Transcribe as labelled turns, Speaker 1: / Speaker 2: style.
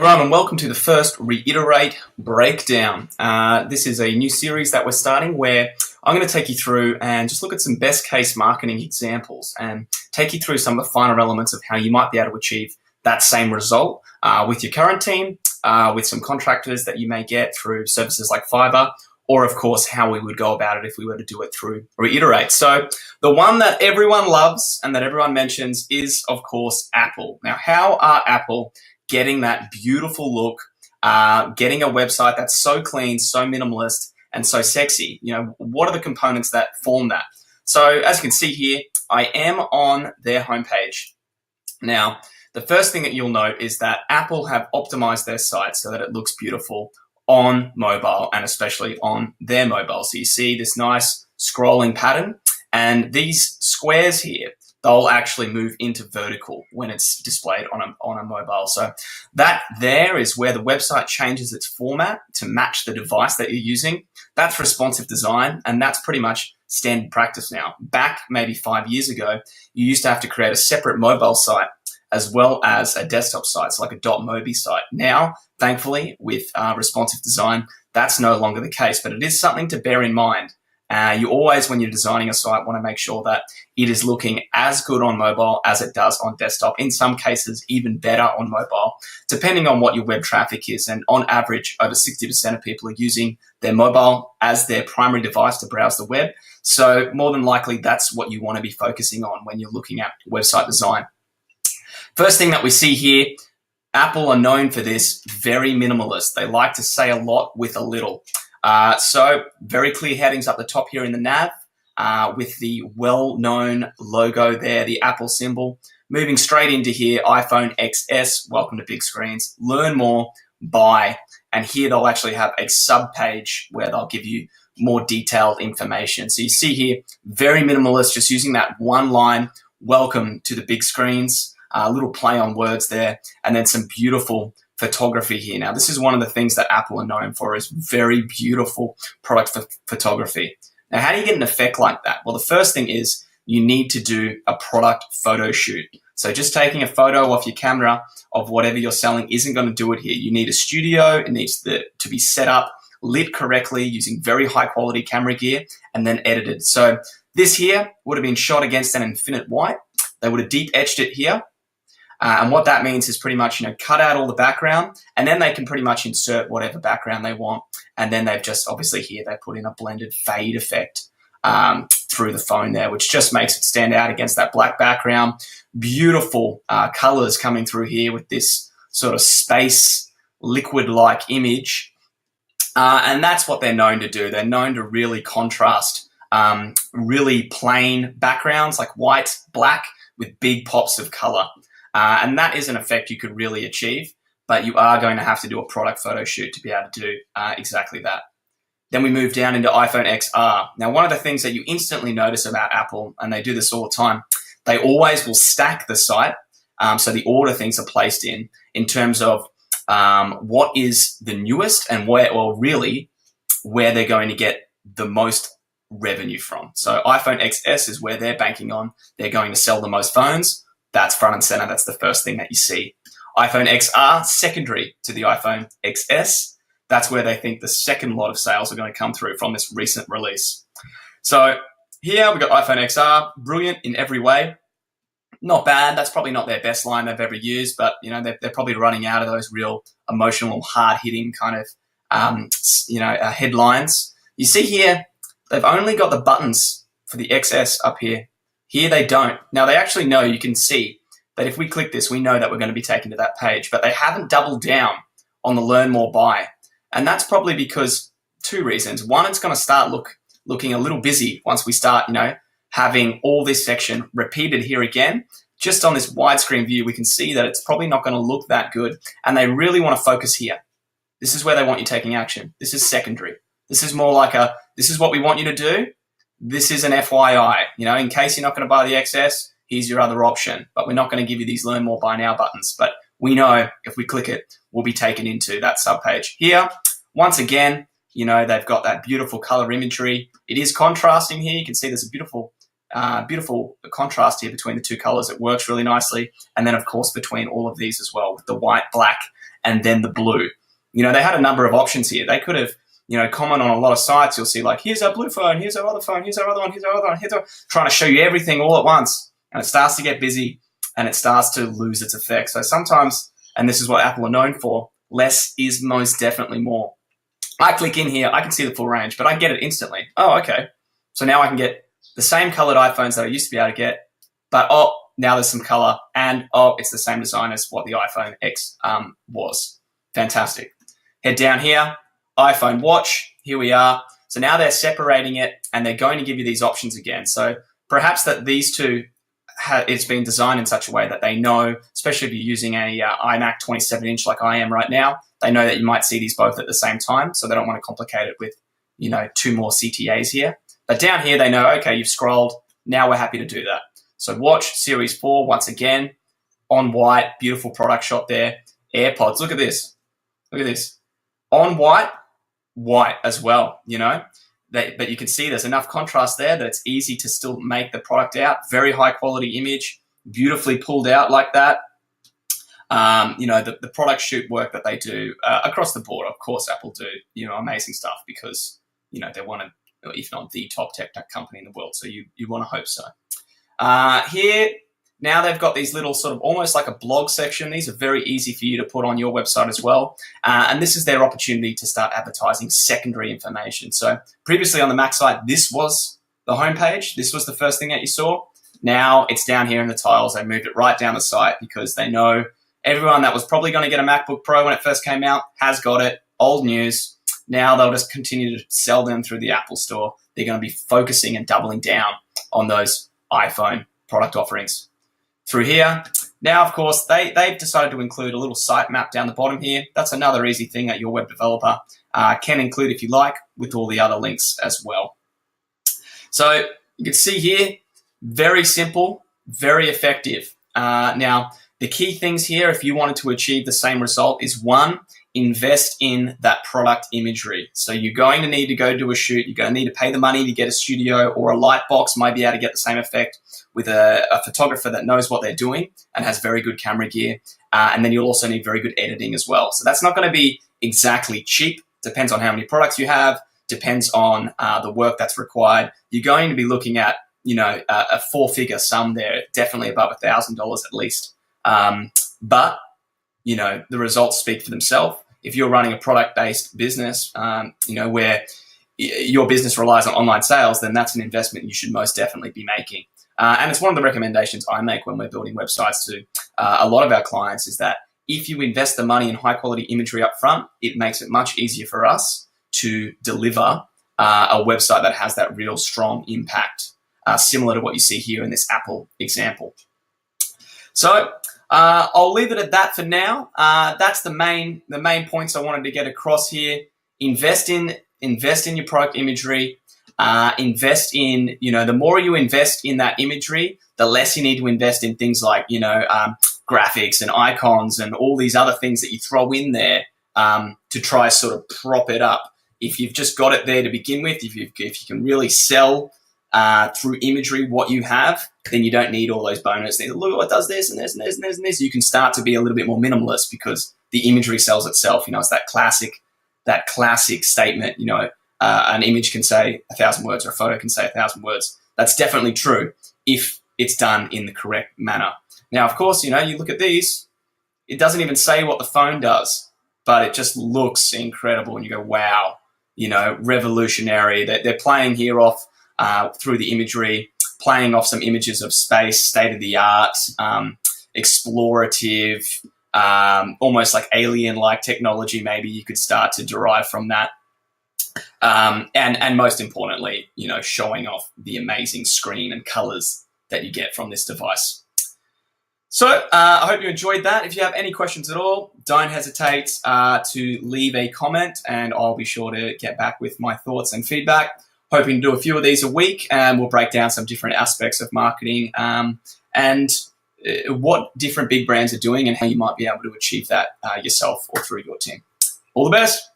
Speaker 1: Everyone, and welcome to the first Reiterate Breakdown. This is a new series that we're starting where I'm going to take you through and just look at some best case marketing examples and take you through some of the finer elements of how you might be able to achieve that same result with your current team, with some contractors that you may get through services like Fiverr, or of course how we would go about it if we were to do it through Reiterate. So the one that everyone loves and that everyone mentions is, of course, Apple. Now, how are Apple getting that beautiful look, getting a website that's so clean, so minimalist, and so sexy? You know, what are the components that form that? So as you can see here, I am on their homepage. Now, the first thing that you'll note is that Apple have optimized their site so that it looks beautiful on mobile and especially on their mobile. So you see this nice scrolling pattern, and these squares here, they'll actually move into vertical when it's displayed on a mobile. So that there is where the website changes its format to match the device that you're using. That's responsive design, and that's pretty much standard practice now. Back maybe 5 years ago, you used to have to create a separate mobile site as well as a desktop site, so like a .mobi site. Now, thankfully, with responsive design, that's no longer the case, but it is something to bear in mind. You always, when you're designing a site, want to make sure that it is looking as good on mobile as it does on desktop. In some cases, even better on mobile, depending on what your web traffic is. And on average, over 60% of people are using their mobile as their primary device to browse the web. So more than likely, that's what you want to be focusing on when you're looking at website design. First thing that we see here, Apple are known for this, very minimalist. They like to say a lot with a little. So very clear headings up the top here in the nav with the well-known logo there, the Apple symbol. Moving straight into here, iPhone XS, welcome to big screens, learn more, buy. And here they'll actually have a sub-page where they'll give you more detailed information. So you see here, very minimalist, just using that one line, welcome to the big screens, a little play on words there, and then some beautiful photography here. Now, this is one of the things that Apple are known for, is very beautiful product photography. Now, how do you get an effect like that? Well, the first thing is you need to do a product photo shoot. So just taking a photo off your camera of whatever you're selling isn't going to do it here. You need a studio. It needs to be set up, lit correctly using very high quality camera gear, and then edited. So this here would have been shot against an infinite white. They would have deep etched it here. And what that means is pretty much, cut out all the background, and then they can pretty much insert whatever background they want. And then they've just, obviously here, they put in a blended fade effect through the phone there, which just makes it stand out against that black background. Beautiful colors coming through here with this sort of space liquid-like image. And that's what they're known to do. They're known to really contrast really plain backgrounds like white, black, with big pops of color. And that is an effect you could really achieve, but you are going to have to do a product photo shoot to be able to do exactly that. Then we move down into iPhone XR. Now, one of the things that you instantly notice about Apple, and they do this all the time, they always will stack the site. So the order things are placed in terms of what is the newest and where they're going to get the most revenue from. So iPhone XS is where they're banking on. They're going to sell the most phones. That's front and center. That's the first thing that you see. iPhone XR, secondary to the iPhone XS. That's where they think the second lot of sales are going to come through from this recent release. So here we've got iPhone XR, brilliant in every way. Not bad. That's probably not their best line they've ever used, but they're probably running out of those real emotional, hard-hitting kind of headlines. You see here, they've only got the buttons for the XS up here. Here they don't. Now they actually know, you can see that if we click this, we know that we're going to be taken to that page, but they haven't doubled down on the learn more buy. And that's probably because two reasons. One, it's going to start looking a little busy once we start, having all this section repeated here again. Just on this widescreen view, we can see that it's probably not going to look that good. And they really want to focus here. This is where they want you taking action. This is secondary. This is more like this is what we want you to do. This is an FYI, in case you're not going to buy the XS, here's your other option. But we're not going to give you these learn more buy now buttons. But we know if we click it, we'll be taken into that subpage. Here, once again, they've got that beautiful color imagery. It is contrasting here. You can see there's a beautiful contrast here between the two colors. It works really nicely. And then, of course, between all of these as well, with the white, black, and then the blue. You know, they had a number of options here. They could have, you know, comment on a lot of sites. You'll see like, here's our blue phone, here's our other phone, here's our other one, here's our other one, here's our... trying to show you everything all at once. And it starts to get busy and it starts to lose its effect. So sometimes, and this is what Apple are known for, less is most definitely more. I click in here, I can see the full range, but I get it instantly. Oh, okay. So now I can get the same colored iPhones that I used to be able to get, but oh, now there's some color, and oh, it's the same design as what the iPhone X was. Fantastic. Head down here, iPhone watch, here we are. So now they're separating it and they're going to give you these options again. So perhaps that these two, it's been designed in such a way that they know, especially if you're using a iMac 27-inch like I am right now, they know that you might see these both at the same time, so they don't want to complicate it with, you know, two more CTAs here. But down here, they know, okay, you've scrolled, now we're happy to do that. So watch, Series 4, once again, on white, beautiful product shot there. AirPods, look at this. Look at this. On white, white as well, you know. But you can see there's enough contrast there that it's easy to still make the product out. Very high quality image, beautifully pulled out like that. You know, the product shoot work that they do across the board, of course, Apple do, you know, amazing stuff because, you know, they're one of, if not the top tech company in the world. So you want to hope so. Here, now they've got these little sort of almost like a blog section. These are very easy for you to put on your website as well. And this is their opportunity to start advertising secondary information. So previously on the Mac site, this was the homepage. This was the first thing that you saw. Now it's down here in the tiles. They moved it right down the site because they know everyone that was probably going to get a MacBook Pro when it first came out has got it. Old news. Now they'll just continue to sell them through the Apple Store. They're going to be focusing and doubling down on those iPhone product offerings. Through here. Now, of course, they've decided to include a little sitemap down the bottom here. That's another easy thing that your web developer can include if you like, with all the other links as well. So you can see here, very simple, very effective. Now, the key things here, if you wanted to achieve the same result, is one, invest in that product imagery. So you're going to need to go do a shoot. You're going to need to pay the money to get a studio, or a light box might be able to get the same effect with a photographer that knows what they're doing and has very good camera gear. And then you'll also need very good editing as well. So that's not going to be exactly cheap. Depends on how many products you have. Depends on the work that's required. You're going to be looking at, you know, a four-figure sum there, definitely above $1,000 at least. But you know, the results speak for themselves. If you're running a product-based business, you know, where your business relies on online sales, then that's an investment you should most definitely be making. And it's one of the recommendations I make when we're building websites to a lot of our clients, is that if you invest the money in high-quality imagery up front, it makes it much easier for us to deliver a website that has that real strong impact, similar to what you see here in this Apple example. So I'll leave it at that for now. That's the main points I wanted to get across here. Invest in your product imagery. Invest in, you know, the more you invest in that imagery, the less you need to invest in things like, you know, graphics and icons and all these other things that you throw in there to try sort of prop it up. If you've just got it there to begin with, if you can really sell through imagery what you have, then you don't need all those bonus things. Look, what does this and this and this and this and this. You can start to be a little bit more minimalist because the imagery sells itself. You know, it's that classic statement. You know, an image can say 1,000 words, or a photo can say 1,000 words. That's definitely true if it's done in the correct manner. Now, of course, you know, you look at these, it doesn't even say what the phone does, but it just looks incredible, and you go, wow, you know, revolutionary. They're playing here off through the imagery, playing off some images of space, state-of-the-art, explorative, almost like alien-like technology maybe you could start to derive from that. And most importantly, you know, showing off the amazing screen and colors that you get from this device. So I hope you enjoyed that. If you have any questions at all, don't hesitate to leave a comment, and I'll be sure to get back with my thoughts and feedback. Hoping to do a few of these a week, and we'll break down some different aspects of marketing and what different big brands are doing and how you might be able to achieve that yourself or through your team. All the best.